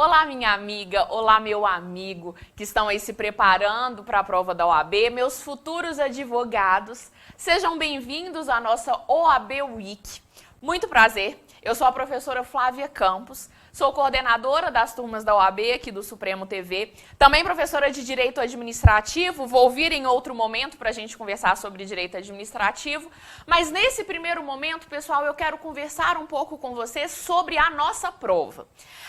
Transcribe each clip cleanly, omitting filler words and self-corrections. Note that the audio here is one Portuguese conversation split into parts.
Olá, minha amiga, olá, meu amigo, que estão aí se preparando para a prova da OAB, meus futuros advogados, sejam bem-vindos à nossa OAB Week. Muito prazer, eu sou a professora Flávia Campos, sou coordenadora das turmas da OAB aqui do Supremo TV, também professora de Direito Administrativo, vou vir em outro momento para a gente conversar sobre Direito Administrativo, mas nesse primeiro momento, pessoal, eu quero conversar um pouco com vocês sobre a nossa prova.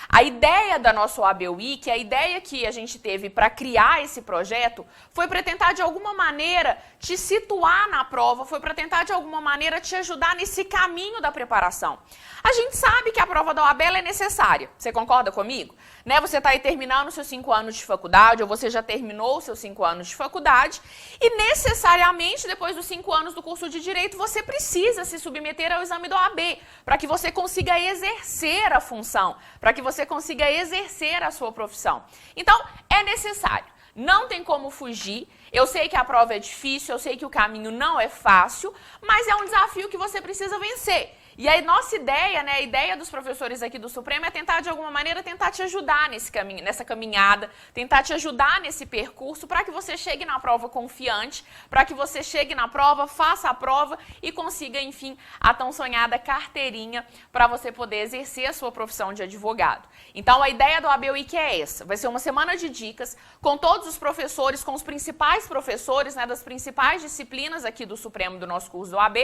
A ideia da nossa OAB Week, a ideia que a gente teve para criar esse projeto, foi para tentar de alguma maneira te situar na prova, foi para tentar de alguma maneira te ajudar nesse caminho da preparação. A gente sabe que a prova da OAB é necessária, você concorda comigo? Né? Você está aí terminando seus 5 anos de faculdade, ou você já terminou seus 5 anos de faculdade, e necessariamente depois dos 5 anos do curso de Direito, você precisa se submeter ao exame da OAB, para que você consiga exercer a função, para que você consiga exercer a sua profissão. Então, é necessário. Não tem como fugir. Eu sei que a prova é difícil, eu sei que o caminho não é fácil, mas é um desafio que você precisa vencer. E a nossa ideia, né, a ideia dos professores aqui do Supremo é tentar, de alguma maneira, tentar te ajudar nesse caminho, nessa caminhada, tentar te ajudar nesse percurso para que você chegue na prova confiante, para que você chegue na prova, faça a prova e consiga, enfim, a tão sonhada carteirinha para você poder exercer a sua profissão de advogado. Então, a ideia do OAB Week é essa. Vai ser uma semana de dicas com todos os professores, com os principais professores, né, das principais disciplinas aqui do Supremo, do nosso curso do OAB,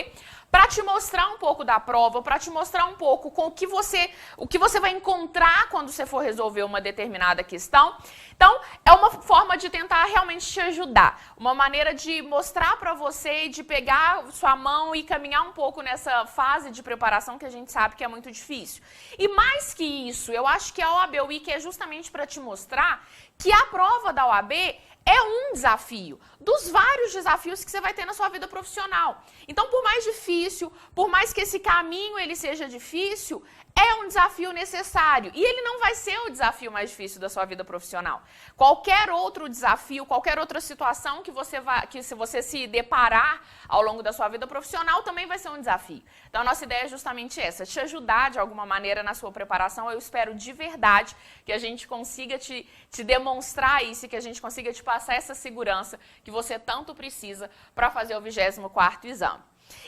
para te mostrar um pouco da prova, para te mostrar um pouco com o que você vai encontrar quando você for resolver uma determinada questão. Então, é uma forma de tentar realmente te ajudar, uma maneira de mostrar para você e de pegar sua mão e caminhar um pouco nessa fase de preparação que a gente sabe que é muito difícil. E mais que isso, eu acho que a OAB Week é justamente para te mostrar que a prova da OAB é um desafio, dos vários desafios que você vai ter na sua vida profissional. Então, por mais difícil, por mais que esse caminho ele seja difícil, é um desafio necessário. E ele não vai ser o desafio mais difícil da sua vida profissional. Qualquer outro desafio, qualquer outra situação que se você se deparar ao longo da sua vida profissional também vai ser um desafio. Então, a nossa ideia é justamente essa, te ajudar de alguma maneira na sua preparação. Eu espero de verdade que a gente consiga te demonstrar isso, que a gente consiga te passar essa segurança que você tanto precisa para fazer o 24º exame.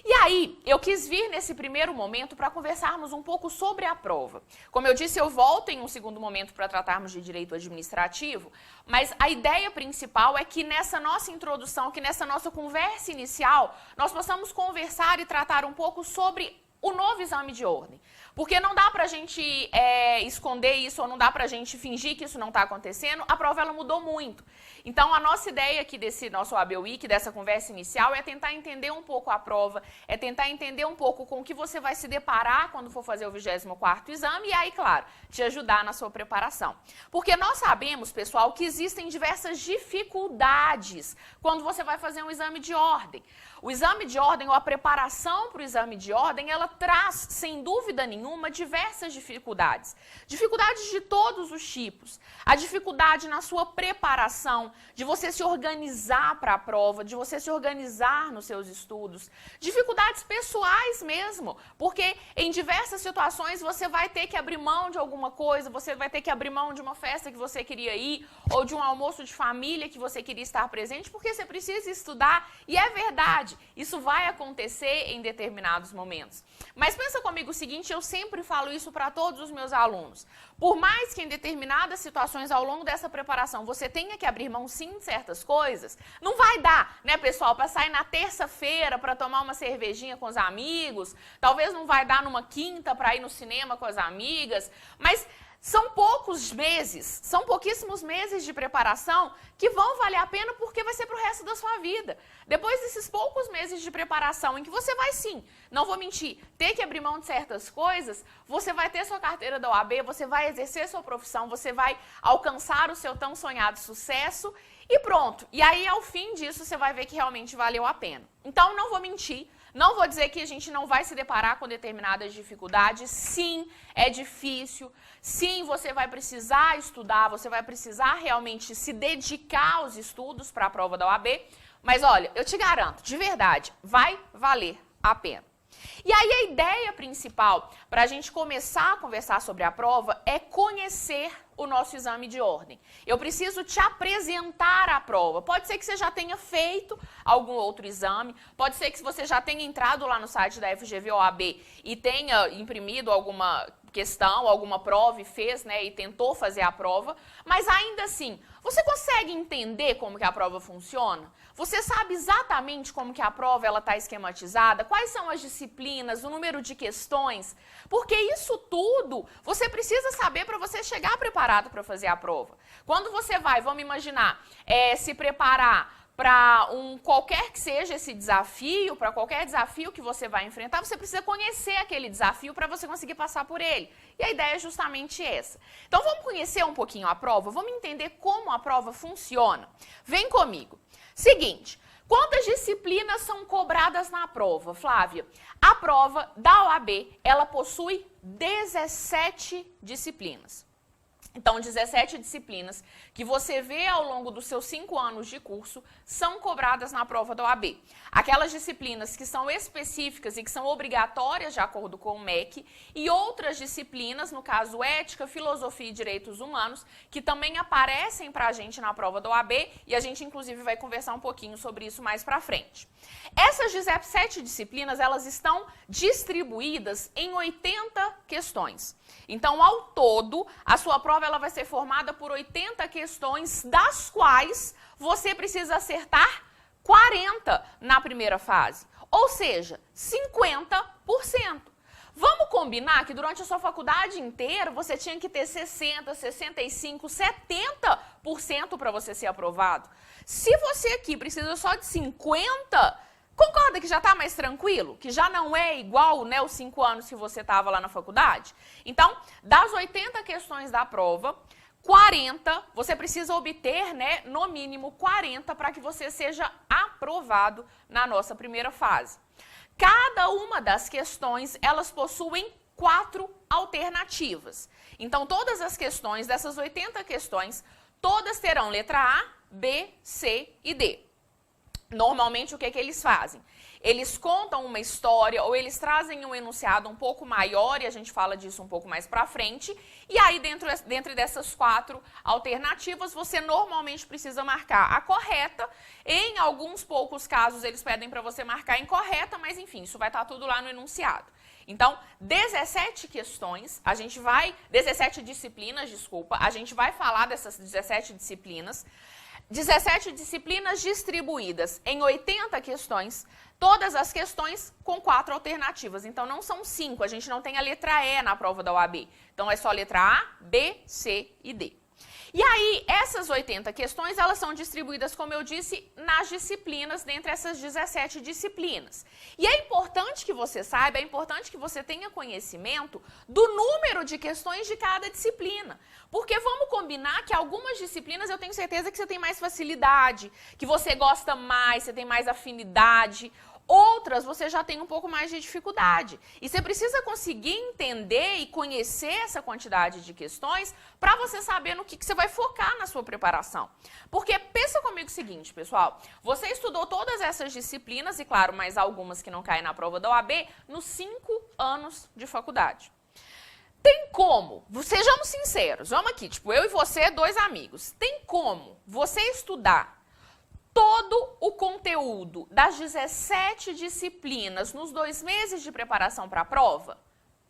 E aí, eu quis vir nesse primeiro momento para conversarmos um pouco sobre a prova. Como eu disse, eu volto em um segundo momento para tratarmos de direito administrativo, mas a ideia principal é que nessa nossa introdução, que nessa nossa conversa inicial, nós possamos conversar e tratar um pouco sobre o novo exame de ordem. Porque não dá pra gente esconder isso, ou não dá pra gente fingir que isso não está acontecendo, a prova ela mudou muito. Então, a nossa ideia aqui desse nosso OAB Week, dessa conversa inicial, é tentar entender um pouco a prova, é tentar entender um pouco com o que você vai se deparar quando for fazer o 24º exame, e aí, claro, te ajudar na sua preparação. Porque nós sabemos, pessoal, que existem diversas dificuldades quando você vai fazer um exame de ordem. O exame de ordem, ou a preparação para o exame de ordem, ela traz, sem dúvida nenhuma, diversas dificuldades. Dificuldades de todos os tipos. A dificuldade na sua preparação, de você se organizar para a prova, de você se organizar nos seus estudos. Dificuldades pessoais mesmo, porque em diversas situações você vai ter que abrir mão de alguma coisa, você vai ter que abrir mão de uma festa que você queria ir, ou de um almoço de família que você queria estar presente, porque você precisa estudar, e é verdade. Isso vai acontecer em determinados momentos. Mas pensa comigo o seguinte, eu sempre falo isso para todos os meus alunos. Por mais que em determinadas situações ao longo dessa preparação você tenha que abrir mão sim de certas coisas, não vai dar, né, pessoal, para sair na terça-feira para tomar uma cervejinha com os amigos, talvez não vai dar numa quinta para ir no cinema com as amigas, mas são poucos meses, são pouquíssimos meses de preparação que vão valer a pena porque vai ser para o resto da sua vida. Depois desses poucos meses de preparação em que você vai sim, não vou mentir, ter que abrir mão de certas coisas, você vai ter sua carteira da OAB, você vai exercer sua profissão, você vai alcançar o seu tão sonhado sucesso e pronto. E aí ao fim disso você vai ver que realmente valeu a pena. Então não vou mentir. Não vou dizer que a gente não vai se deparar com determinadas dificuldades. Sim, é difícil. Sim, você vai precisar estudar, você vai precisar realmente se dedicar aos estudos para a prova da OAB. Mas olha, eu te garanto, de verdade, vai valer a pena. E aí a ideia principal para a gente começar a conversar sobre a prova é conhecer o nosso exame de ordem. Eu preciso te apresentar a prova. Pode ser que você já tenha feito algum outro exame, pode ser que você já tenha entrado lá no site da FGV OAB e tenha imprimido alguma questão, alguma prova e fez, né, e tentou fazer a prova, mas ainda assim, você consegue entender como que a prova funciona? Você sabe exatamente como que a prova ela está esquematizada? Quais são as disciplinas, o número de questões? Porque isso tudo você precisa saber para você chegar preparado para fazer a prova. Quando você vai, vamos imaginar, se preparar para qualquer que seja esse desafio, para qualquer desafio que você vai enfrentar, você precisa conhecer aquele desafio para você conseguir passar por ele. E a ideia é justamente essa. Então vamos conhecer um pouquinho a prova, vamos entender como a prova funciona. Vem comigo. Seguinte, quantas disciplinas são cobradas na prova, Flávia? A prova da OAB, ela possui 17 disciplinas. Então, 17 disciplinas que você vê ao longo dos seus 5 anos de curso são cobradas na prova da OAB. Aquelas disciplinas que são específicas e que são obrigatórias de acordo com o MEC e outras disciplinas, no caso ética, filosofia e direitos humanos, que também aparecem para a gente na prova da OAB e a gente inclusive vai conversar um pouquinho sobre isso mais para frente. Essas 17 disciplinas, elas estão distribuídas em 80 questões. Então, ao todo, a sua prova ela vai ser formada por 80 questões, das quais você precisa acertar 40 na primeira fase, ou seja, 50%. Vamos combinar que durante a sua faculdade inteira você tinha que ter 60%, 65%, 70% para você ser aprovado. Se você aqui precisa só de 50%, concorda que já está mais tranquilo? Que já não é igual, né, os 5 anos que você estava lá na faculdade? Então, das 80 questões da prova, 40, você precisa obter, né, no mínimo 40 para que você seja aprovado na nossa primeira fase. Cada uma das questões, elas possuem 4 alternativas. Então, todas as questões, dessas 80 questões, todas terão letra A, B, C e D. Normalmente, o que eles fazem? Eles contam uma história ou eles trazem um enunciado um pouco maior, e a gente fala disso um pouco mais pra frente, e aí dentro dessas 4 alternativas, você normalmente precisa marcar a correta. Em alguns poucos casos, eles pedem para você marcar a incorreta, mas enfim, isso vai estar tudo lá no enunciado. Então, 17 questões, 17 disciplinas, desculpa, a gente vai falar dessas 17 disciplinas. 17 disciplinas distribuídas em 80 questões, todas as questões com 4 alternativas. Então, não são 5, a gente não tem a letra E na prova da OAB. Então, é só letra A, B, C e D. E aí, essas 80 questões, elas são distribuídas, como eu disse, nas disciplinas, dentre essas 17 disciplinas. E é importante que você saiba, é importante que você tenha conhecimento do número de questões de cada disciplina. Porque vamos combinar que algumas disciplinas eu tenho certeza que você tem mais facilidade, que você gosta mais, você tem mais afinidade. Outras você já tem um pouco mais de dificuldade. E você precisa conseguir entender e conhecer essa quantidade de questões para você saber no que você vai focar na sua preparação. Porque pensa comigo o seguinte, pessoal. Você estudou todas essas disciplinas, e claro, mais algumas que não caem na prova da OAB, nos 5 anos de faculdade. Tem como, sejamos sinceros, vamos aqui, tipo, eu e você, 2 amigos. Tem como você estudar todo o conteúdo das 17 disciplinas nos 2 meses de preparação para a prova?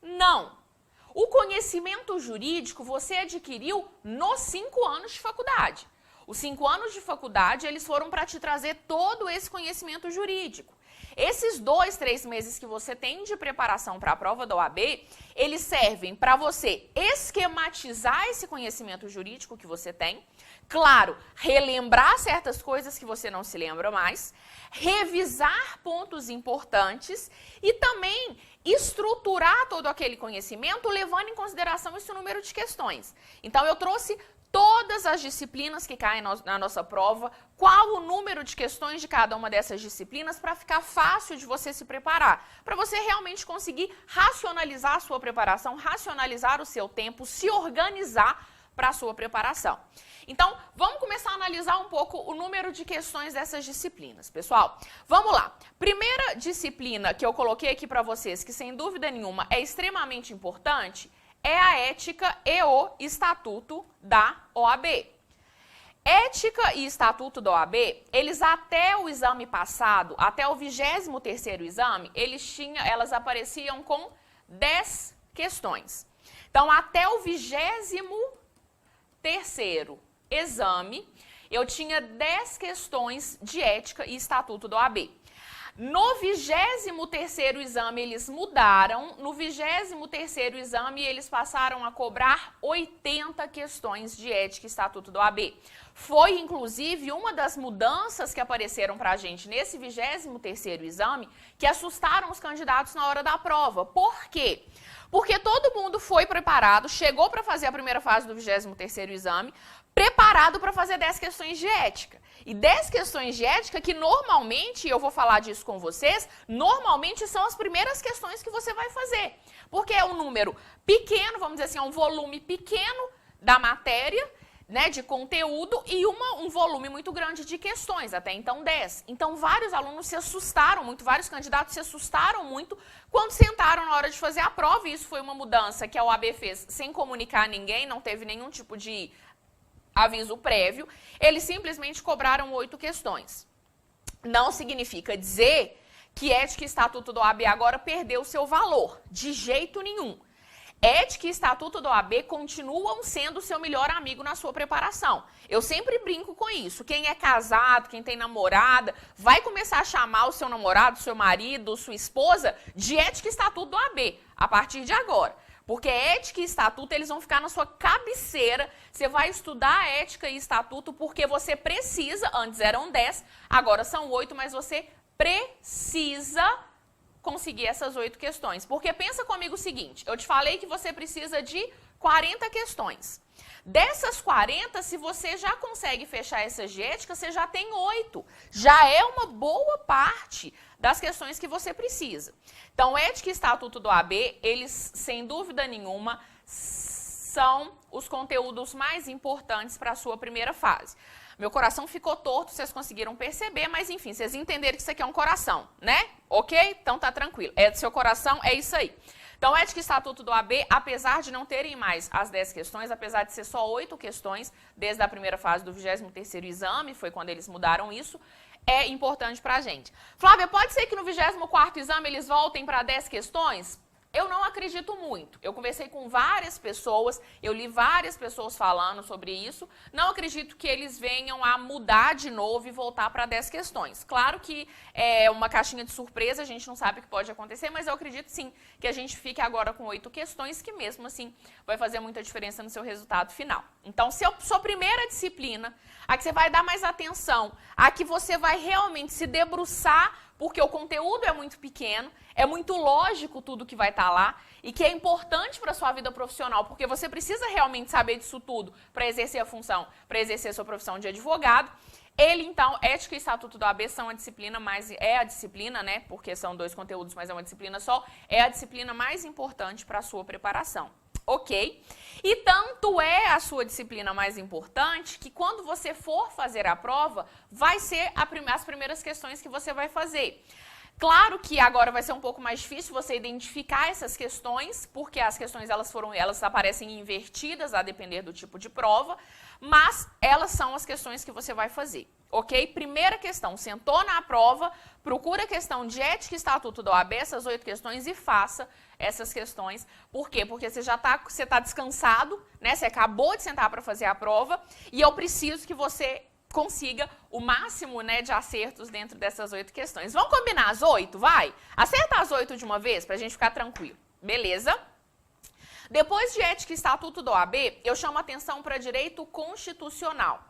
Não. O conhecimento jurídico você adquiriu nos 5 anos de faculdade. Os 5 anos de faculdade, eles foram para te trazer todo esse conhecimento jurídico. Esses 2, 3 meses que você tem de preparação para a prova da OAB, eles servem para você esquematizar esse conhecimento jurídico que você tem, claro, relembrar certas coisas que você não se lembra mais, revisar pontos importantes e também estruturar todo aquele conhecimento levando em consideração esse número de questões. Então, eu trouxe todas as disciplinas que caem na nossa prova, qual o número de questões de cada uma dessas disciplinas para ficar fácil de você se preparar, para você realmente conseguir racionalizar a sua preparação, racionalizar o seu tempo, se organizar para a sua preparação. Então, vamos começar a analisar um pouco o número de questões dessas disciplinas, pessoal. Vamos lá. Primeira disciplina que eu coloquei aqui para vocês, que sem dúvida nenhuma é extremamente importante, é a ética e o estatuto da OAB. Ética e estatuto da OAB, eles até o exame passado, até o 23º exame, elas apareciam com 10 questões. Então, até o 23º exame, eu tinha 10 questões de ética e estatuto da OAB. No 23º exame, eles mudaram. No 23º exame, eles passaram a cobrar 80 questões de ética e estatuto da OAB. Foi, inclusive, uma das mudanças que apareceram para a gente nesse 23º exame que assustaram os candidatos na hora da prova. Por quê? Porque todo mundo foi preparado, chegou para fazer a primeira fase do 23º exame, preparado para fazer 10 questões de ética. E 10 questões de ética que normalmente, eu vou falar disso com vocês, normalmente são as primeiras questões que você vai fazer. Porque é um número pequeno, vamos dizer assim, é um volume pequeno da matéria, né, de conteúdo e um volume muito grande de questões, até então 10. Então, vários alunos se assustaram muito, vários candidatos se assustaram muito quando sentaram na hora de fazer a prova, e isso foi uma mudança que a OAB fez sem comunicar a ninguém, não teve nenhum tipo de aviso prévio, eles simplesmente cobraram 8 questões. Não significa dizer que ética e estatuto da OAB agora perdeu seu valor, de jeito nenhum. Ética e estatuto da OAB continuam sendo seu melhor amigo na sua preparação. Eu sempre brinco com isso. Quem é casado, quem tem namorada, vai começar a chamar o seu namorado, seu marido, sua esposa de ética e estatuto da OAB a partir de agora. Porque ética e estatuto, eles vão ficar na sua cabeceira. Você vai estudar ética e estatuto porque você precisa, antes eram 10, agora são 8, mas você precisa conseguir essas 8 questões. Porque pensa comigo o seguinte, eu te falei que você precisa de 40 questões. Dessas 40, se você já consegue fechar essas de ética, você já tem 8. Já é uma boa parte das questões que você precisa. Então, ética e estatuto do OAB, eles, sem dúvida nenhuma, são os conteúdos mais importantes para a sua primeira fase. Meu coração ficou torto, vocês conseguiram perceber, mas enfim, vocês entenderam que isso aqui é um coração, né? Ok? Então tá tranquilo. É do seu coração, é isso aí. Então, ética e estatuto do OAB, apesar de não terem mais as 10 questões, apesar de ser só 8 questões, desde a primeira fase do 23º exame, foi quando eles mudaram isso, é importante pra gente. Flávia, pode ser que no 24º exame eles voltem para 10 questões? Eu não acredito muito. Eu conversei com várias pessoas, eu li várias pessoas falando sobre isso. Não acredito que eles venham a mudar de novo e voltar para 10 questões. Claro que é uma caixinha de surpresa, a gente não sabe o que pode acontecer, mas eu acredito sim que a gente fique agora com 8 questões, que mesmo assim vai fazer muita diferença no seu resultado final. Então, se a sua primeira disciplina, a que você vai dar mais atenção, a que você vai realmente se debruçar, porque o conteúdo é muito pequeno, é muito lógico tudo que vai estar lá e que é importante para a sua vida profissional, porque você precisa realmente saber disso tudo para exercer a função, para exercer a sua profissão de advogado. Ele, então, ética e estatuto da OAB são a disciplina mais, né, porque são 2 conteúdos, mas é uma disciplina só, é a disciplina mais importante para a sua preparação. Ok? E tanto é a sua disciplina mais importante que quando você for fazer a prova, vai ser as primeiras questões que você vai fazer. Claro que agora vai ser um pouco mais difícil você identificar essas questões, porque as questões elas aparecem invertidas a depender do tipo de prova, mas elas são as questões que você vai fazer. Ok? Primeira questão, sentou na prova, procura a questão de ética e estatuto da OAB, essas 8 questões, e faça essas questões. Por quê? Porque você tá descansado, né? Você acabou de sentar para fazer a prova, e eu preciso que você consiga o máximo, né, de acertos dentro dessas 8 questões. Vamos combinar as 8? Vai? Acerta as 8 de uma vez para a gente ficar tranquilo. Beleza? Depois de ética e estatuto da OAB, eu chamo atenção para direito constitucional.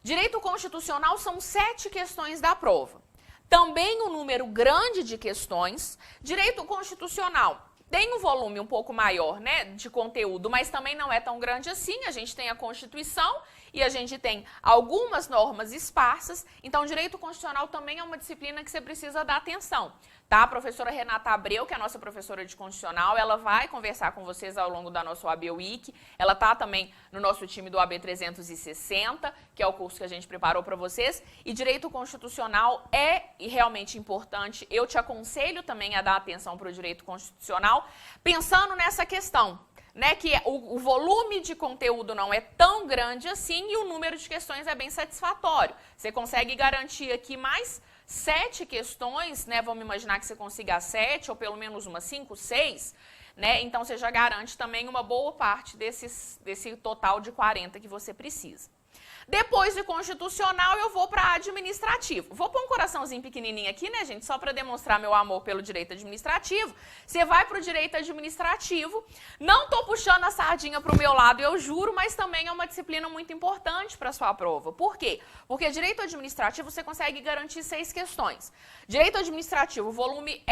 Direito constitucional são 7 questões da prova. Também um número grande de questões. Direito constitucional tem um volume um pouco maior, né, de conteúdo, mas também não é tão grande assim. A gente tem a Constituição e a gente tem algumas normas esparsas. Então, direito constitucional também é uma disciplina que você precisa dar atenção. tá? A professora Renata Abreu, que é a nossa professora de Constitucional, ela vai conversar com vocês ao longo da nossa OAB Week. Ela tá também no nosso time do OAB 360, que é o curso que a gente preparou para vocês. E Direito Constitucional é realmente importante. Eu te aconselho também a dar atenção para o Direito Constitucional, pensando nessa questão, né, que o volume de conteúdo não é tão grande assim e o número de questões é bem satisfatório. Você consegue garantir aqui mais 7 questões, né? Vamos imaginar que você consiga 7 ou pelo menos umas 5, 6, né? Então você já garante também uma boa parte desse total de 40 que você precisa. Depois de constitucional, eu vou para administrativo. Vou pôr um coraçãozinho pequenininho aqui, né, gente? Só para demonstrar meu amor pelo direito administrativo. Você vai para o direito administrativo. Não estou puxando a sardinha para o meu lado, eu juro, mas também é uma disciplina muito importante para a sua prova. Por quê? Porque direito administrativo você consegue garantir 6 questões. Direito administrativo, o volume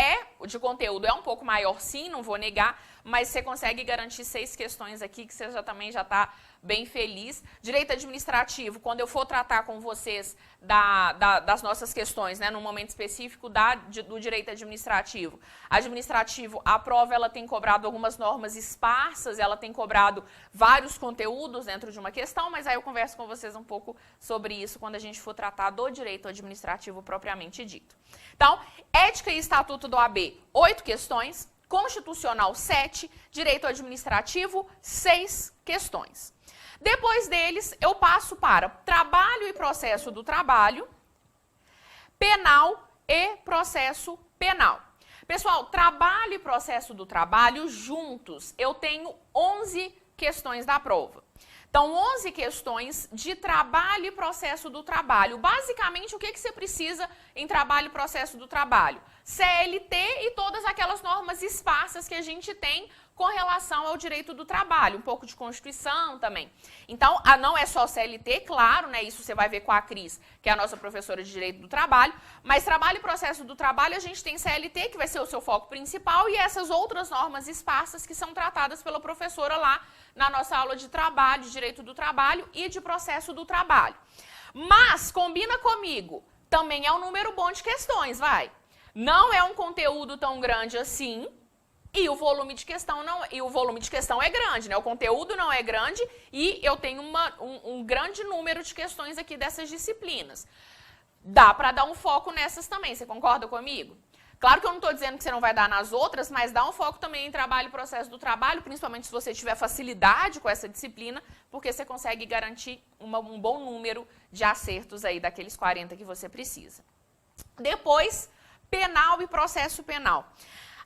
de conteúdo é um pouco maior, sim, não vou negar, mas você consegue garantir 6 questões aqui que você também já está bem feliz. Direito administrativo, quando eu for tratar com vocês das nossas questões, né, no momento específico do direito administrativo. Administrativo, a prova ela tem cobrado algumas normas esparsas, ela tem cobrado vários conteúdos dentro de uma questão, mas aí eu converso com vocês um pouco sobre isso quando a gente for tratar do direito administrativo propriamente dito. Então, ética e estatuto do OAB, 8 questões. Constitucional, 7, direito administrativo, 6 questões. Depois deles, eu passo para trabalho e processo do trabalho, penal e processo penal. Pessoal, trabalho e processo do trabalho juntos, eu tenho 11 questões da prova. Então, 11 questões de trabalho e processo do trabalho. Basicamente, o que você precisa em trabalho e processo do trabalho? CLT e todas aquelas normas esparsas que a gente tem com relação ao direito do trabalho, um pouco de Constituição também. Então, não é só CLT, claro, né? Isso você vai ver com a Cris, que é a nossa professora de Direito do Trabalho, mas trabalho e processo do trabalho a gente tem CLT, que vai ser o seu foco principal, e essas outras normas esparsas que são tratadas pela professora lá na nossa aula de trabalho, de Direito do Trabalho e de Processo do Trabalho. Mas, combina comigo, também é um número bom de questões, vai. Não é um conteúdo tão grande assim, e o volume de questão é grande, né? O conteúdo não é grande e eu tenho um grande número de questões aqui dessas disciplinas. Dá para dar um foco nessas também, você concorda comigo? Claro que eu não estou dizendo que você não vai dar nas outras, mas dá um foco também em trabalho e processo do trabalho, principalmente se você tiver facilidade com essa disciplina, porque você consegue garantir um bom número de acertos aí daqueles 40 que você precisa. Depois, penal e processo penal.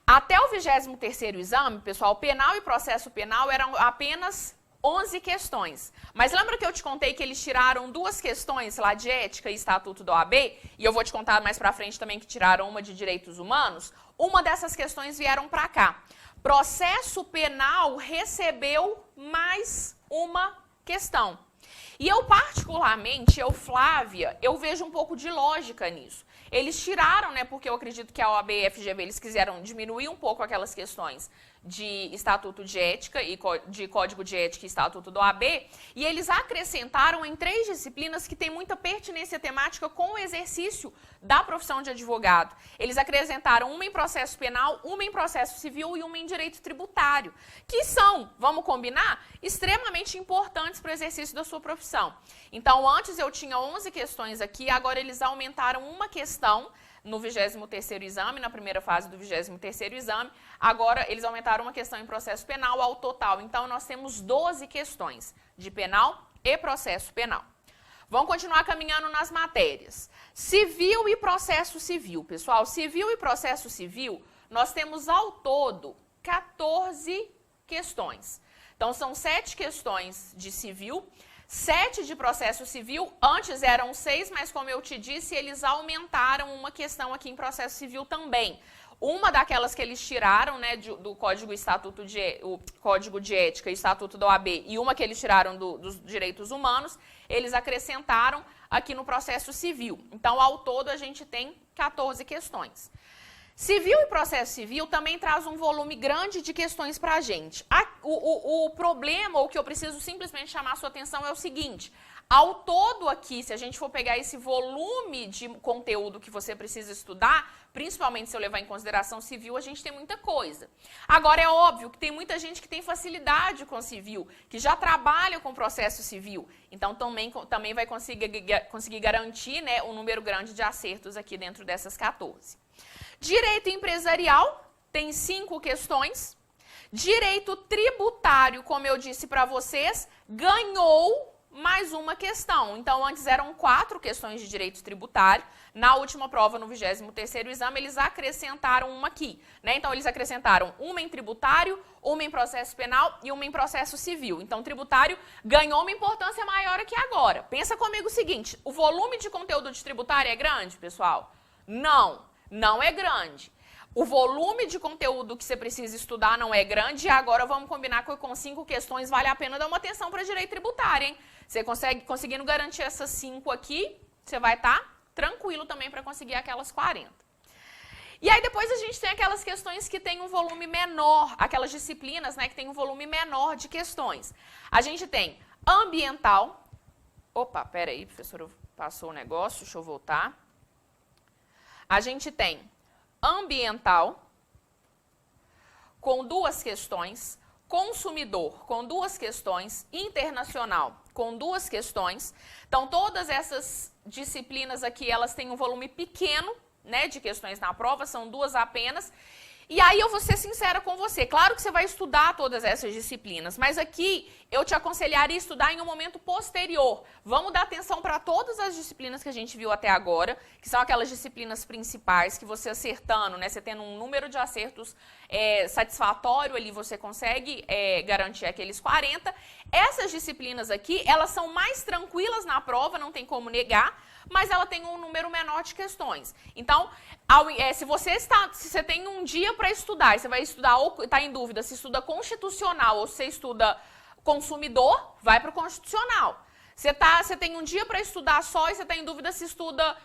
Até o 23º exame, pessoal, penal e processo penal eram apenas 11 questões. Mas lembra que eu te contei que eles tiraram 2 questões lá de ética e estatuto da OAB? E eu vou te contar mais pra frente também que tiraram uma de direitos humanos. Uma dessas questões vieram pra cá. Processo penal recebeu mais uma questão. E eu particularmente, Flávia, eu vejo um pouco de lógica nisso. Eles tiraram, né, porque eu acredito que a OAB e a FGV, eles quiseram diminuir um pouco aquelas questões de estatuto de ética e de código de ética e estatuto do OAB, e eles acrescentaram em 3 disciplinas que tem muita pertinência temática com o exercício da profissão de advogado. Eles acrescentaram uma em processo penal, uma em processo civil e uma em direito tributário, que são, vamos combinar, extremamente importantes para o exercício da sua profissão. Então, antes eu tinha 11 questões aqui, agora eles aumentaram uma questão no 23º exame, na primeira fase do 23º exame, agora eles aumentaram uma questão em processo penal ao total. Então, nós temos 12 questões de penal e processo penal. Vamos continuar caminhando nas matérias. Civil e processo civil. Pessoal, civil e processo civil, nós temos ao todo 14 questões. Então, são 7 questões de civil, 7 de processo civil, antes eram 6, mas como eu te disse, eles aumentaram uma questão aqui em processo civil também. Uma daquelas que eles tiraram, né, do Código de Ética e Estatuto da OAB, e uma que eles tiraram dos direitos humanos, eles acrescentaram aqui no processo civil. Então, ao todo, a gente tem 14 questões. Civil e processo civil também traz um volume grande de questões para a gente. O problema, ou que eu preciso simplesmente chamar a sua atenção, é o seguinte: Ao todo aqui, se a gente for pegar esse volume de conteúdo que você precisa estudar, principalmente se eu levar em consideração civil, a gente tem muita coisa. Agora, é óbvio que tem muita gente que tem facilidade com civil, que já trabalha com processo civil. Então, também vai conseguir garantir, né, um número grande de acertos aqui dentro dessas 14. Direito empresarial tem 5 questões. Direito tributário, como eu disse para vocês, ganhou mais uma questão. Então, antes eram 4 questões de direito tributário. Na última prova, no 23º exame, eles acrescentaram uma aqui, né? Então, eles acrescentaram uma em tributário, uma em processo penal e uma em processo civil. Então, tributário ganhou uma importância maior aqui agora. Pensa comigo o seguinte, o volume de conteúdo de tributário é grande, pessoal? Não, não é grande. O volume de conteúdo que você precisa estudar não é grande e agora vamos combinar que com 5 questões vale a pena dar uma atenção para direito tributário, hein? Você conseguindo garantir essas 5 aqui, você vai estar tranquilo também para conseguir aquelas 40. E aí depois a gente tem aquelas questões que tem um volume menor, aquelas disciplinas, né, que tem um volume menor de questões. A gente tem ambiental. Opa, peraí, professora, passou o negócio, deixa eu voltar. A gente tem ambiental, com 2 questões, consumidor, com 2 questões, internacional, com 2 questões. Então, todas essas disciplinas aqui, elas têm um volume pequeno, né, de questões na prova, são 2 apenas. E aí eu vou ser sincera com você, claro que você vai estudar todas essas disciplinas, mas aqui eu te aconselharia a estudar em um momento posterior. Vamos dar atenção para todas as disciplinas que a gente viu até agora, que são aquelas disciplinas principais, que você acertando, né, você tendo um número de acertos satisfatório ali, você consegue garantir aqueles 40. Essas disciplinas aqui, elas são mais tranquilas na prova, não tem como negar, mas ela tem um número menor de questões. Então, se você tem um dia para estudar, e você vai estudar ou está em dúvida se estuda constitucional ou se estuda consumidor, vai para o constitucional. Você tem um dia para estudar só e você está em dúvida se estuda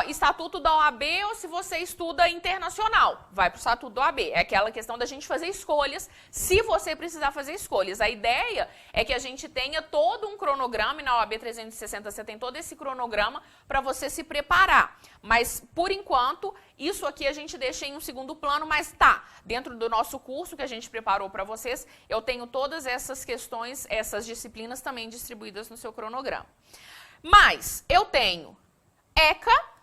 Estatuto da OAB ou se você estuda internacional. Vai para o Estatuto da OAB. É aquela questão da gente fazer escolhas, se você precisar fazer escolhas. A ideia é que a gente tenha todo um cronograma, e na OAB 360 você tem todo esse cronograma para você se preparar. Mas, por enquanto, isso aqui a gente deixa em um segundo plano, mas dentro do nosso curso que a gente preparou para vocês, eu tenho todas essas questões, essas disciplinas também distribuídas no seu cronograma. Mas eu tenho ECA,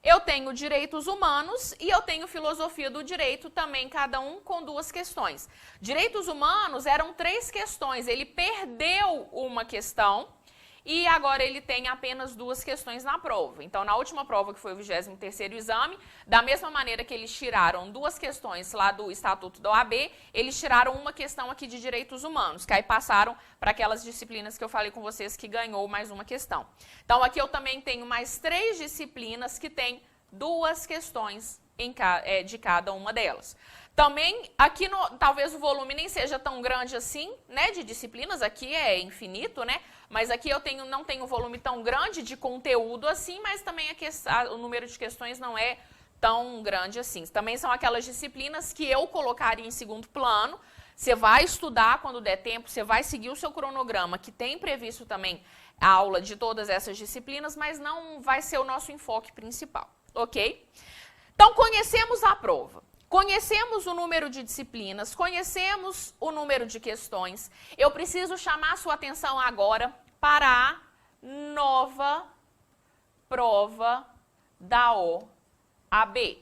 eu tenho direitos humanos e eu tenho filosofia do direito também, cada um com 2 questões. Direitos humanos eram 3 questões, ele perdeu uma questão e agora ele tem apenas 2 questões na prova. Então, na última prova, que foi o 23º exame, da mesma maneira que eles tiraram 2 questões lá do Estatuto da OAB, eles tiraram uma questão aqui de direitos humanos, que aí passaram para aquelas disciplinas que eu falei com vocês que ganhou mais uma questão. Então, aqui eu também tenho mais 3 disciplinas que têm 2 questões de cada uma delas. Também, aqui talvez o volume nem seja tão grande assim, né, de disciplinas, aqui é infinito, né, mas aqui eu não tenho um volume tão grande de conteúdo assim, mas também o número de questões não é tão grande assim. Também são aquelas disciplinas que eu colocaria em segundo plano. Você vai estudar quando der tempo, você vai seguir o seu cronograma, que tem previsto também a aula de todas essas disciplinas, mas não vai ser o nosso enfoque principal, ok? Então, conhecemos a prova. Conhecemos o número de disciplinas, conhecemos o número de questões. Eu preciso chamar a sua atenção agora para a nova prova da OAB.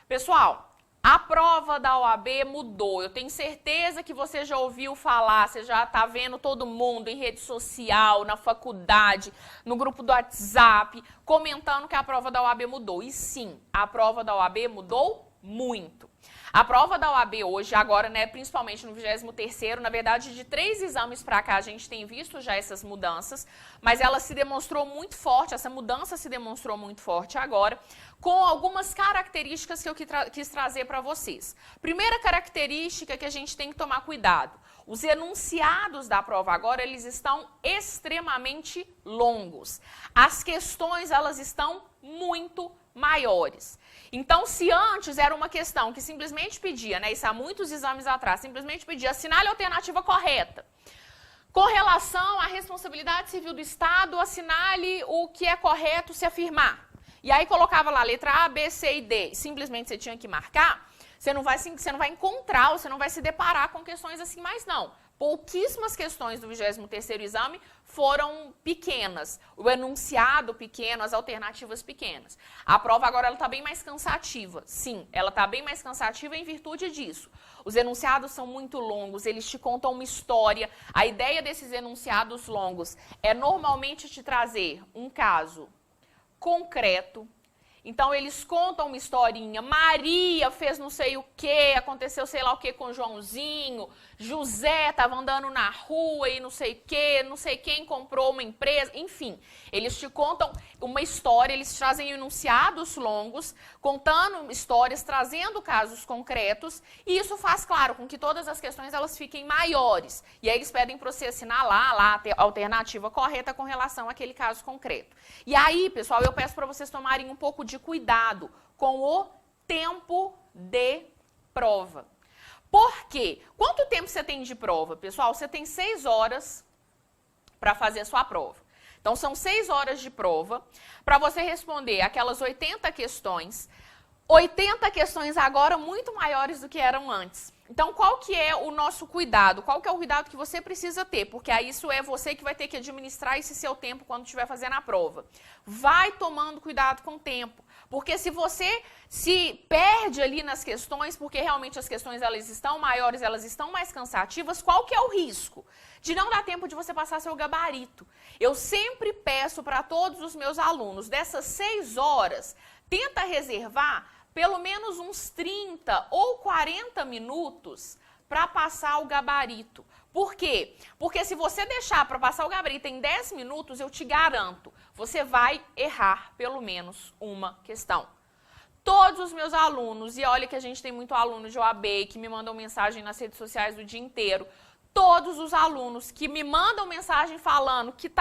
Pessoal, a prova da OAB mudou. Eu tenho certeza que você já ouviu falar, você já está vendo todo mundo em rede social, na faculdade, no grupo do WhatsApp, comentando que a prova da OAB mudou. E sim, a prova da OAB mudou muito. A prova da OAB hoje, agora, né, principalmente no 23º, na verdade, de 3 exames para cá, a gente tem visto já essas mudanças, mas ela se demonstrou muito forte, essa mudança se demonstrou muito forte agora, com algumas características que eu quis trazer para vocês. Primeira característica que a gente tem que tomar cuidado. Os enunciados da prova agora, eles estão extremamente longos. As questões, elas estão muito maiores. Então, se antes era uma questão que simplesmente pedia, né, isso há muitos exames atrás, simplesmente pedia assinale a alternativa correta. Com relação à responsabilidade civil do Estado, assinale o que é correto se afirmar. E aí colocava lá letra A, B, C e D. Simplesmente você tinha que marcar. Você não vai encontrar, você não vai se deparar com questões assim mais não. Pouquíssimas questões do 23º exame foram pequenas. O enunciado pequeno, as alternativas pequenas. A prova agora ela está bem mais cansativa. Sim, ela está bem mais cansativa em virtude disso. Os enunciados são muito longos, eles te contam uma história. A ideia desses enunciados longos é normalmente te trazer um caso concreto. Então, eles contam uma historinha. Maria fez não sei o que, aconteceu sei lá o que com Joãozinho. José estava andando na rua e não sei o que, não sei quem comprou uma empresa. Enfim, eles te contam uma história, eles trazem enunciados longos, contando histórias, trazendo casos concretos. E isso faz, claro, com que todas as questões elas fiquem maiores. E aí eles pedem para você assinar lá a alternativa correta com relação àquele caso concreto. E aí, pessoal, eu peço para vocês tomarem um pouco de cuidado com o tempo de prova. Por quê? Quanto tempo você tem de prova? Pessoal, você tem 6 horas para fazer a sua prova. Então, são 6 horas de prova para você responder aquelas 80 questões. 80 questões agora muito maiores do que eram antes. Então, qual que é o nosso cuidado? Qual que é o cuidado que você precisa ter? Porque aí isso é você que vai ter que administrar esse seu tempo quando estiver fazendo a prova. Vai tomando cuidado com o tempo. Porque se você se perde ali nas questões, porque realmente as questões elas estão maiores, elas estão mais cansativas, qual que é o risco? De não dar tempo de você passar seu gabarito. Eu sempre peço para todos os meus alunos, dessas 6 horas, tenta reservar pelo menos uns 30 ou 40 minutos para passar o gabarito. Por quê? Porque se você deixar para passar o gabarito em 10 minutos, eu te garanto, você vai errar pelo menos uma questão. Todos os meus alunos, e olha que a gente tem muito aluno de OAB que me mandam mensagem nas redes sociais o dia inteiro, todos os alunos que me mandam mensagem falando que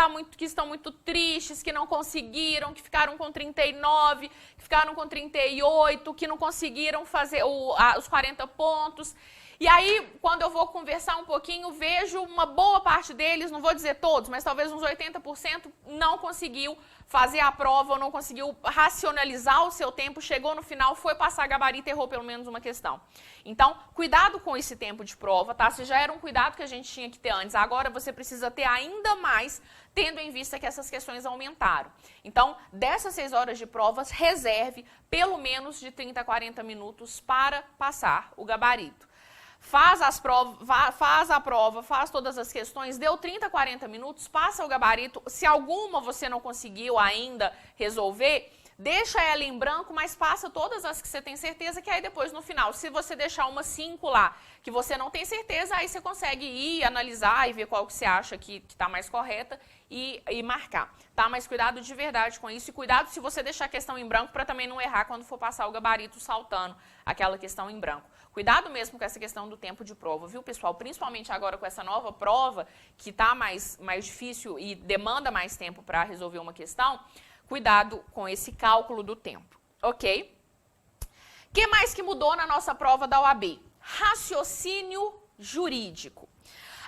estão muito tristes, que não conseguiram, que ficaram com 39, que ficaram com 38, que não conseguiram fazer os 40 pontos. E aí, quando eu vou conversar um pouquinho, vejo uma boa parte deles, não vou dizer todos, mas talvez uns 80% não conseguiu fazer a prova, ou não conseguiu racionalizar o seu tempo, chegou no final, foi passar gabarito e errou pelo menos uma questão. Então, cuidado com esse tempo de prova, tá? Se já era um cuidado que a gente tinha que ter antes, agora você precisa ter ainda mais, tendo em vista que essas questões aumentaram. Então, dessas 6 horas de provas, reserve pelo menos de 30 a 40 minutos para passar o gabarito. Faz a prova, faz todas as questões, deu 30, 40 minutos, passa o gabarito. Se alguma você não conseguiu ainda resolver, deixa ela em branco, mas passa todas as que você tem certeza, que aí depois no final, se você deixar umas 5 lá que você não tem certeza, aí você consegue ir analisar e ver qual que você acha que está mais correta e marcar, tá? Mas cuidado de verdade com isso e cuidado se você deixar a questão em branco para também não errar quando for passar o gabarito saltando aquela questão em branco. Cuidado mesmo com essa questão do tempo de prova, viu, pessoal? Principalmente agora com essa nova prova, que está mais difícil e demanda mais tempo para resolver uma questão, cuidado com esse cálculo do tempo, ok? O que mais que mudou na nossa prova da OAB? Raciocínio jurídico.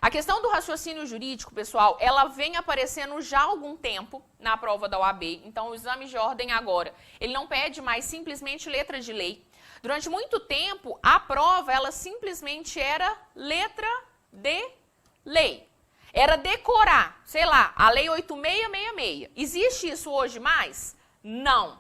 A questão do raciocínio jurídico, pessoal, ela vem aparecendo já há algum tempo na prova da OAB. Então, o exame de ordem agora, ele não pede mais simplesmente letra de lei. Durante muito tempo, a prova, ela simplesmente era letra de lei. Era decorar, sei lá, a lei 8666. Existe isso hoje mais? Não.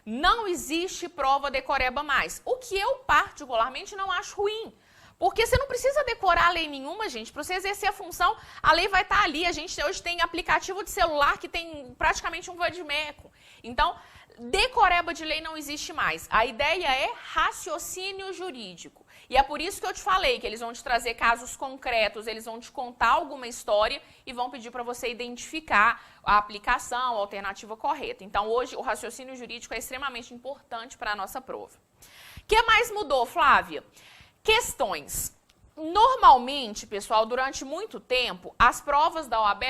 Não existe prova decoreba mais. O que eu particularmente não acho ruim. Porque você não precisa decorar a lei nenhuma, gente. Para você exercer a função, a lei vai estar ali. A gente hoje tem aplicativo de celular que tem praticamente um vadimeco. Então, decoreba de lei não existe mais. A ideia é raciocínio jurídico. E é por isso que eu te falei que eles vão te trazer casos concretos, eles vão te contar alguma história e vão pedir para você identificar a aplicação, a alternativa correta. Então, hoje, o raciocínio jurídico é extremamente importante para a nossa prova. O que mais mudou, Flávia? Questões. Normalmente, pessoal, durante muito tempo, as provas da OAB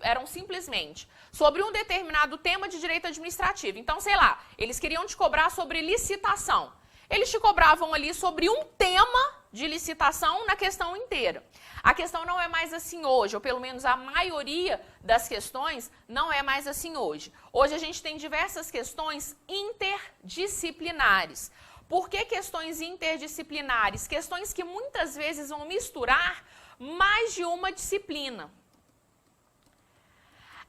eram simplesmente sobre um determinado tema de direito administrativo. Então, sei lá, eles queriam te cobrar sobre licitação. eles te cobravam ali sobre um tema de licitação na questão inteira. A questão não é mais assim hoje, ou pelo menos a maioria das questões não é mais assim hoje. Hoje a gente tem diversas questões interdisciplinares. Por que questões interdisciplinares? Questões que muitas vezes vão misturar mais de uma disciplina.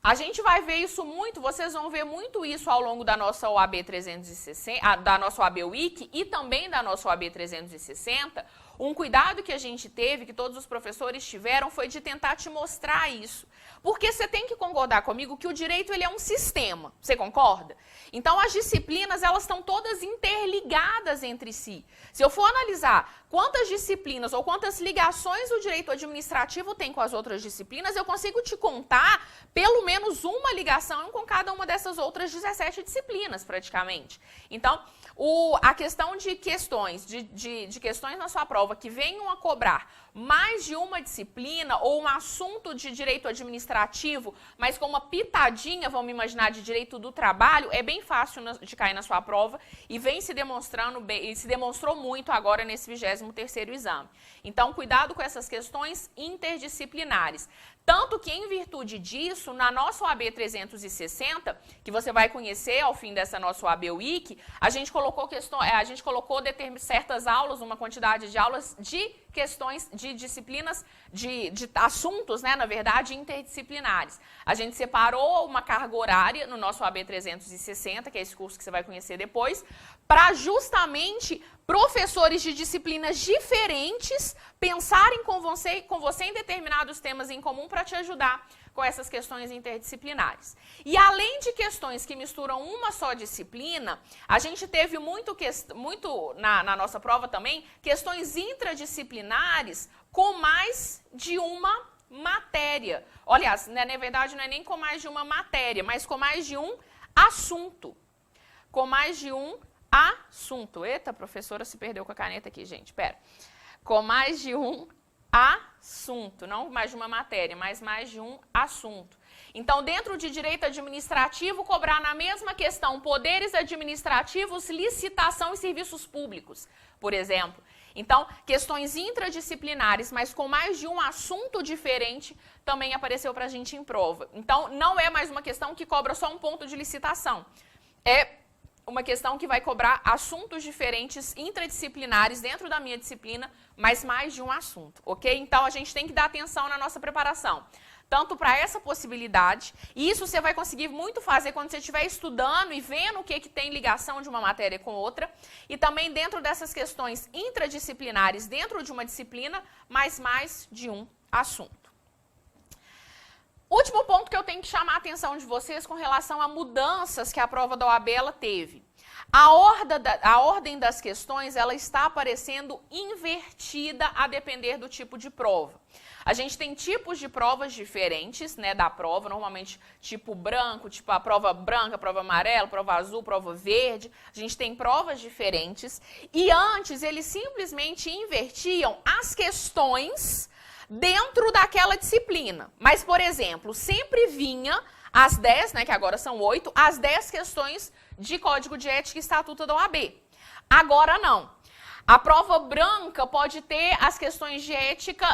A gente vai ver isso muito, vocês vão ver muito isso ao longo da nossa OAB 360, da nossa OAB Week e também da nossa OAB 360. Um cuidado que a gente teve, que todos os professores tiveram, foi de tentar te mostrar isso. Porque você tem que concordar comigo que o direito ele é um sistema, você concorda? Então as disciplinas elas estão todas interligadas entre si. Se eu for analisar quantas disciplinas ou quantas ligações o direito administrativo tem com as outras disciplinas, eu consigo te contar pelo menos uma ligação com cada uma dessas outras 17 disciplinas praticamente. Então a questão de questões, de questões na sua prova que venham a cobrar mais de uma disciplina ou um assunto de direito administrativo, mas com uma pitadinha, vamos imaginar, de direito do trabalho, é bem fácil de cair na sua prova e vem se demonstrando bem, e se demonstrou muito agora nesse 23º exame. Então, cuidado com essas questões interdisciplinares. Tanto que, em virtude disso, na nossa OAB 360, que você vai conhecer ao fim dessa nossa OAB Week, a gente colocou certas aulas, uma quantidade de aulas de questões, de disciplinas, de assuntos, né, na verdade, interdisciplinares. A gente separou uma carga horária no nosso OAB 360, que é esse curso que você vai conhecer depois, para justamente professores de disciplinas diferentes pensarem com você em determinados temas em comum para te ajudar com essas questões interdisciplinares. E além de questões que misturam uma só disciplina, a gente teve muito na nossa prova também, questões intradisciplinares com mais de uma matéria. Aliás, na verdade não é nem com mais de uma matéria, mas com mais de um assunto. Com mais de um assunto. Eita, a professora se perdeu com a caneta aqui, gente. Pera. Com mais de um assunto, não mais de uma matéria, mas mais de um assunto. Então, dentro de direito administrativo, cobrar na mesma questão poderes administrativos, licitação e serviços públicos, por exemplo. Então, questões intradisciplinares, mas com mais de um assunto diferente, também apareceu para a gente em prova. Então, não é mais uma questão que cobra só um ponto de licitação. É uma questão que vai cobrar assuntos diferentes, intradisciplinares, dentro da minha disciplina, mas mais de um assunto, ok? Então, a gente tem que dar atenção na nossa preparação, tanto para essa possibilidade, e isso você vai conseguir muito fazer quando você estiver estudando e vendo o que tem ligação de uma matéria com outra, e também dentro dessas questões intradisciplinares, dentro de uma disciplina, mas mais de um assunto. Último ponto que eu tenho que chamar a atenção de vocês com relação a mudanças que a prova da OAB ela teve. A ordem das questões ela está aparecendo invertida a depender do tipo de prova. A gente tem tipos de provas diferentes, né, da prova, normalmente tipo branco, tipo a prova branca, prova amarela, prova azul, prova verde. A gente tem provas diferentes e antes eles simplesmente invertiam as questões dentro daquela disciplina. Mas, por exemplo, sempre vinha as 10, né, que agora são 8, as 10 questões de Código de Ética e Estatuto da OAB. Agora não. A prova branca pode ter as questões de ética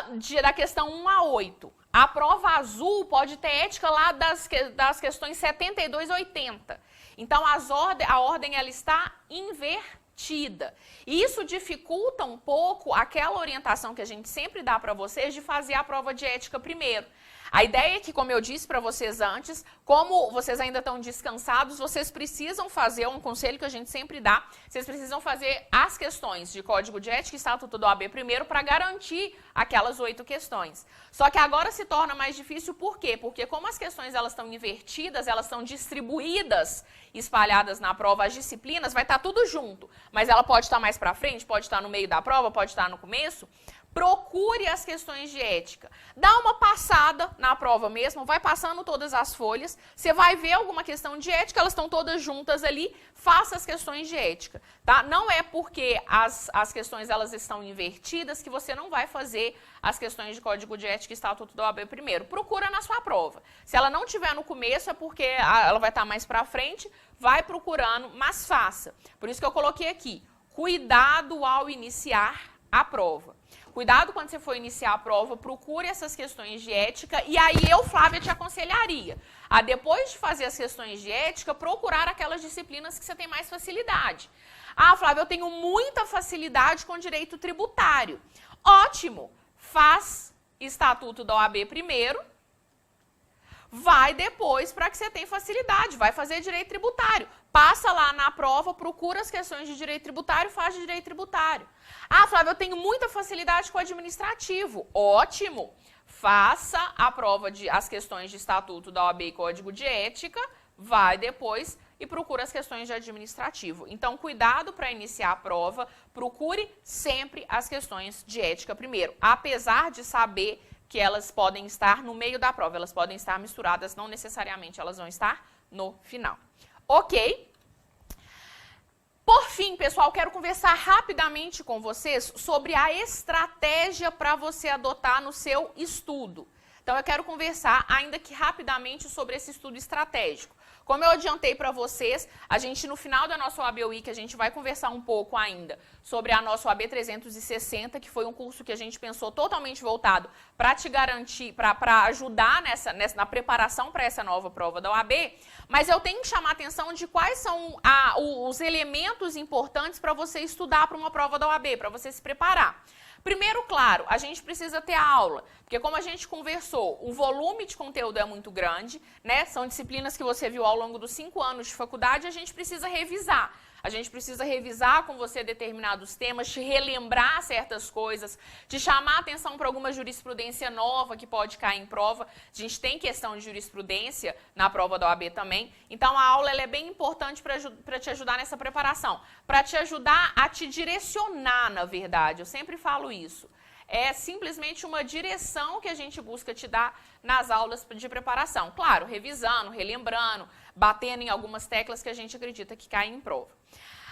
da questão 1 a 8. A prova azul pode ter ética lá das questões 72 a 80. Então, a ordem ela está invertida. E isso dificulta um pouco aquela orientação que a gente sempre dá para vocês de fazer a prova de ética primeiro. A ideia é que, como eu disse para vocês antes, como vocês ainda estão descansados, vocês precisam fazer, um conselho que a gente sempre dá, vocês precisam fazer as questões de Código de Ética e Estatuto da OAB primeiro para garantir aquelas 8 questões. Só que agora se torna mais difícil, por quê? Porque como as questões elas estão invertidas, elas estão distribuídas, espalhadas na prova, as disciplinas, vai estar tudo junto, mas ela pode estar mais para frente, pode estar no meio da prova, pode estar no começo. Procure as questões de ética. Dá uma passada na prova mesmo, vai passando todas as folhas, você vai ver alguma questão de ética, elas estão todas juntas ali, faça as questões de ética, tá? Não é porque as questões elas estão invertidas que você não vai fazer as questões de Código de Ética e Estatuto da OAB primeiro. Procura na sua prova. Se ela não tiver no começo, é porque ela vai estar mais para frente, vai procurando, mas faça. Por isso que eu coloquei aqui. cuidado ao iniciar a prova. Cuidado quando você for iniciar a prova, procure essas questões de ética e aí eu, Flávia, te aconselharia a, depois de fazer as questões de ética, procurar aquelas disciplinas que você tem mais facilidade. Ah, Flávia, eu tenho muita facilidade com direito tributário. Ótimo! Faz Estatuto da OAB primeiro, vai depois para que você tenha facilidade, vai fazer direito tributário. Passa lá na prova, procura as questões de direito tributário, faz de direito tributário. Ah, Flávia, eu tenho muita facilidade com o administrativo. Ótimo! Faça a prova as questões de Estatuto da OAB e Código de Ética, vai depois e procura as questões de administrativo. Então, cuidado para iniciar a prova, procure sempre as questões de ética primeiro, apesar de saber que elas podem estar no meio da prova, elas podem estar misturadas, não necessariamente elas vão estar no final. Ok? Por fim, pessoal, quero conversar rapidamente com vocês sobre a estratégia para você adotar no seu estudo. Então, eu quero conversar, ainda que rapidamente, sobre esse estudo estratégico. Como eu adiantei para vocês, a gente, no final da nossa OAB Week, a gente vai conversar um pouco ainda sobre a nossa OAB 360, que foi um curso que a gente pensou totalmente voltado para te garantir, para ajudar na preparação para essa nova prova da OAB, mas eu tenho que chamar a atenção de quais são os elementos importantes para você estudar para uma prova da OAB, para você se preparar. Primeiro, claro, a gente precisa ter a aula, porque como a gente conversou, o volume de conteúdo é muito grande, né? São disciplinas que você viu ao longo dos 5 anos de faculdade e a gente precisa revisar. A gente precisa revisar com você determinados temas, te relembrar certas coisas, te chamar a atenção para alguma jurisprudência nova que pode cair em prova. A gente tem questão de jurisprudência na prova da OAB também. Então, a aula ela é bem importante para te ajudar nessa preparação, para te ajudar a te direcionar, na verdade. Eu sempre falo isso. É simplesmente uma direção que a gente busca te dar nas aulas de preparação. Claro, revisando, relembrando, batendo em algumas teclas que a gente acredita que caem em prova.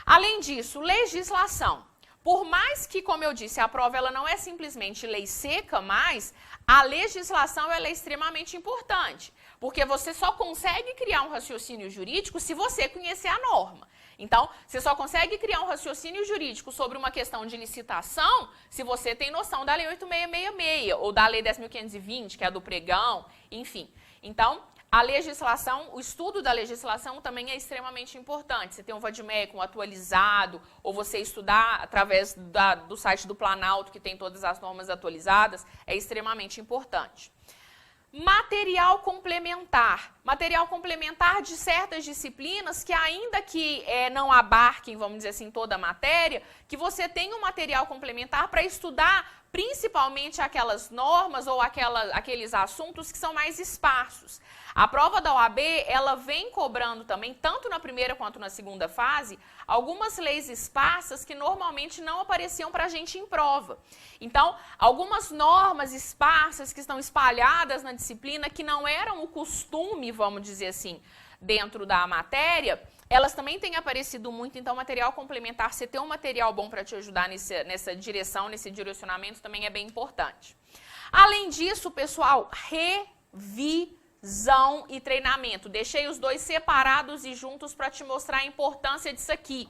Além disso, legislação. Por mais que, como eu disse, a prova ela não é simplesmente lei seca, mas a legislação ela é extremamente importante. Porque você só consegue criar um raciocínio jurídico se você conhecer a norma. Então, você só consegue criar um raciocínio jurídico sobre uma questão de licitação se você tem noção da Lei 8666 ou da Lei 10.520, que é a do pregão, enfim. Então, a legislação, o estudo da legislação também é extremamente importante. Você tem um vademecum atualizado ou você estudar através do site do Planalto, que tem todas as normas atualizadas, é extremamente importante. Material complementar. Material complementar de certas disciplinas que ainda que não abarquem, vamos dizer assim, toda a matéria, que você tenha um material complementar para estudar principalmente aquelas normas ou aqueles assuntos que são mais esparsos. A prova da OAB, ela vem cobrando também, tanto na primeira quanto na segunda fase, algumas leis esparsas que normalmente não apareciam para a gente em prova. Então, algumas normas esparsas que estão espalhadas na disciplina, que não eram o costume, vamos dizer assim, dentro da matéria, elas também têm aparecido muito, então material complementar, você ter um material bom para te ajudar nessa direção, nesse direcionamento também é bem importante. Além disso, pessoal, revisão e treinamento. Deixei os dois separados e juntos para te mostrar a importância disso aqui.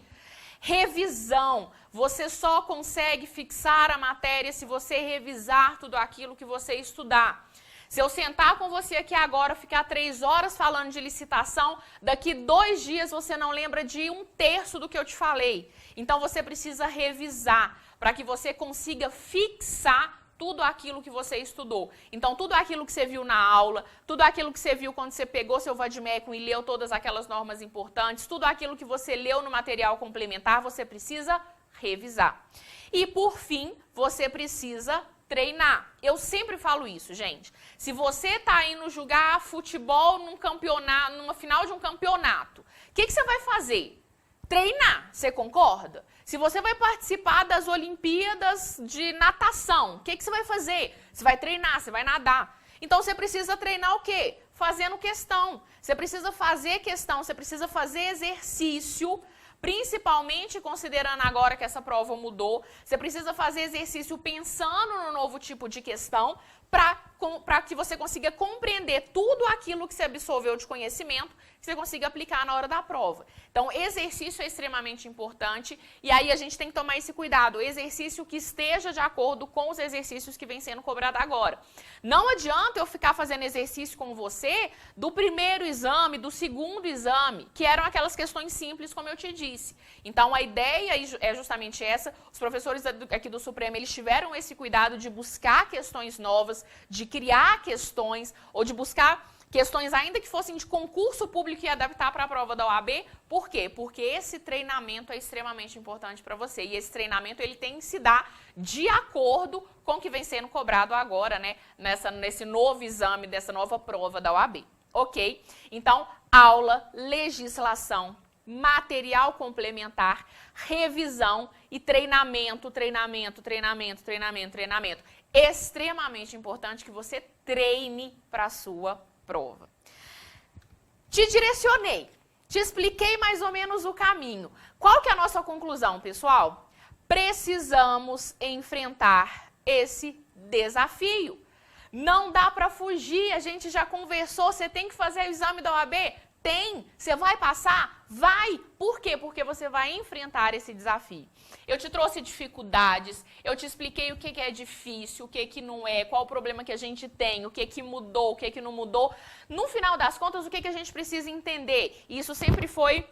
Revisão. Você só consegue fixar a matéria se você revisar tudo aquilo que você estudar. Se eu sentar com você aqui agora, ficar 3 horas falando de licitação, daqui 2 dias você não lembra de 1/3 do que eu te falei. Então, você precisa revisar para que você consiga fixar tudo aquilo que você estudou. Então, tudo aquilo que você viu na aula, tudo aquilo que você viu quando você pegou seu vademecum e leu todas aquelas normas importantes, tudo aquilo que você leu no material complementar, você precisa revisar. E, por fim, você precisa treinar. Eu sempre falo isso, gente. Se você está indo jogar futebol num campeonato, numa final de um campeonato, o que você vai fazer? Treinar, você concorda? Se você vai participar das Olimpíadas de natação, o que você vai fazer? Você vai treinar, você vai nadar. Então, você precisa treinar o quê? Fazendo questão. Você precisa fazer questão, você precisa fazer exercício, principalmente considerando agora que essa prova mudou. Você precisa fazer exercício pensando no novo tipo de questão para para que você consiga compreender tudo aquilo que você absorveu de conhecimento, que você consiga aplicar na hora da prova. Então, exercício é extremamente importante e aí a gente tem que tomar esse cuidado, exercício que esteja de acordo com os exercícios que vem sendo cobrados agora. Não adianta eu ficar fazendo exercício com você do primeiro exame, do segundo exame, que eram aquelas questões simples, como eu te disse. Então, a ideia é justamente essa, os professores aqui do Supremo, eles tiveram esse cuidado de buscar questões novas, de criar questões ou de buscar questões ainda que fossem de concurso público e adaptar para a prova da OAB. Por quê? Porque esse treinamento é extremamente importante para você. E esse treinamento ele tem que se dar de acordo com o que vem sendo cobrado agora, né? Nesse novo exame, dessa nova prova da OAB. Ok? Então, aula, legislação, material complementar, revisão e treinamento. Extremamente importante que você treine para a sua prova. Te direcionei, te expliquei mais ou menos o caminho. Qual que é a nossa conclusão, pessoal? Precisamos enfrentar esse desafio. Não dá para fugir, a gente já conversou, você tem que fazer o exame da OAB? Tem. Você vai passar? Vai. Por quê? Porque você vai enfrentar esse desafio. Eu te trouxe dificuldades, eu te expliquei o que é difícil, o que não é, qual o problema que a gente tem, o que mudou, o que não mudou. No final das contas, o que a gente precisa entender? E isso sempre foi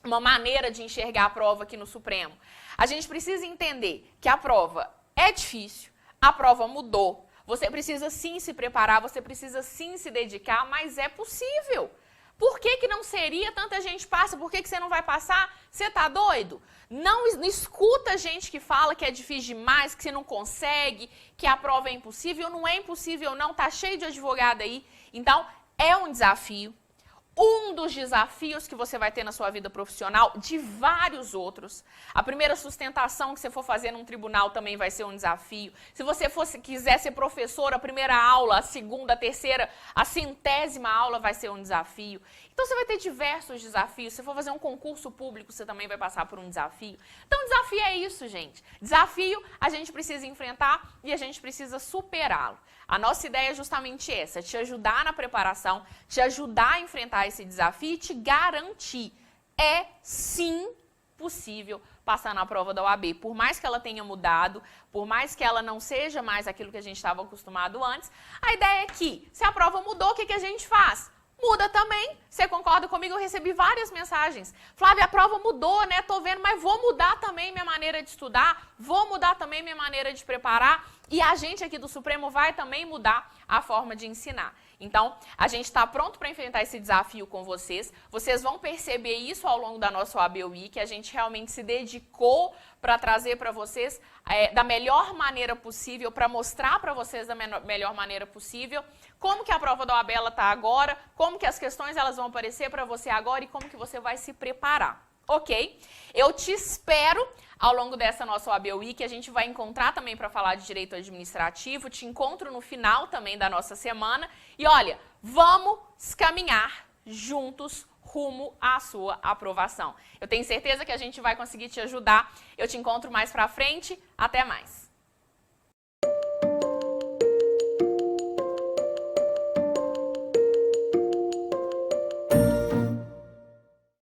uma maneira de enxergar a prova aqui no Supremo. A gente precisa entender que a prova é difícil, a prova mudou. Você precisa sim se preparar, você precisa sim se dedicar, mas é possível. Por que não seria? Tanta gente passa, por que você não vai passar? Você tá doido? Não escuta gente que fala que é difícil demais, que você não consegue, que a prova é impossível. Não é impossível não, tá cheio de advogado aí. Então, é um desafio. Um dos desafios que você vai ter na sua vida profissional, de vários outros. A primeira sustentação que você for fazer num tribunal também vai ser um desafio. Se você quiser ser professor, a primeira aula, a segunda, a terceira, a 100ª aula vai ser um desafio. Então você vai ter diversos desafios. Se for fazer um concurso público, você também vai passar por um desafio. Então desafio é isso, gente. Desafio a gente precisa enfrentar e a gente precisa superá-lo. A nossa ideia é justamente essa, te ajudar na preparação, te ajudar a enfrentar esse desafio e te garantir. É sim possível passar na prova da OAB. Por mais que ela tenha mudado, por mais que ela não seja mais aquilo que a gente estava acostumado antes, a ideia é que, se a prova mudou, o que a gente faz? Muda também. Você concorda comigo? Eu recebi várias mensagens. Flávia, a prova mudou, né? Tô vendo, mas vou mudar também minha maneira de estudar, vou mudar também minha maneira de preparar e a gente aqui do Supremo vai também mudar a forma de ensinar. Então, a gente está pronto para enfrentar esse desafio com vocês. Vocês vão perceber isso ao longo da nossa OAB Week, a gente realmente se dedicou para trazer para vocês da melhor maneira possível, para mostrar para vocês da melhor maneira possível como que a prova da OAB está agora, como que as questões elas vão aparecer para você agora e como que você vai se preparar. Ok? Eu te espero ao longo dessa nossa OAB Week, a gente vai encontrar também para falar de direito administrativo, te encontro no final também da nossa semana e olha, vamos caminhar juntos rumo à sua aprovação. Eu tenho certeza que a gente vai conseguir te ajudar, eu te encontro mais pra frente, até mais!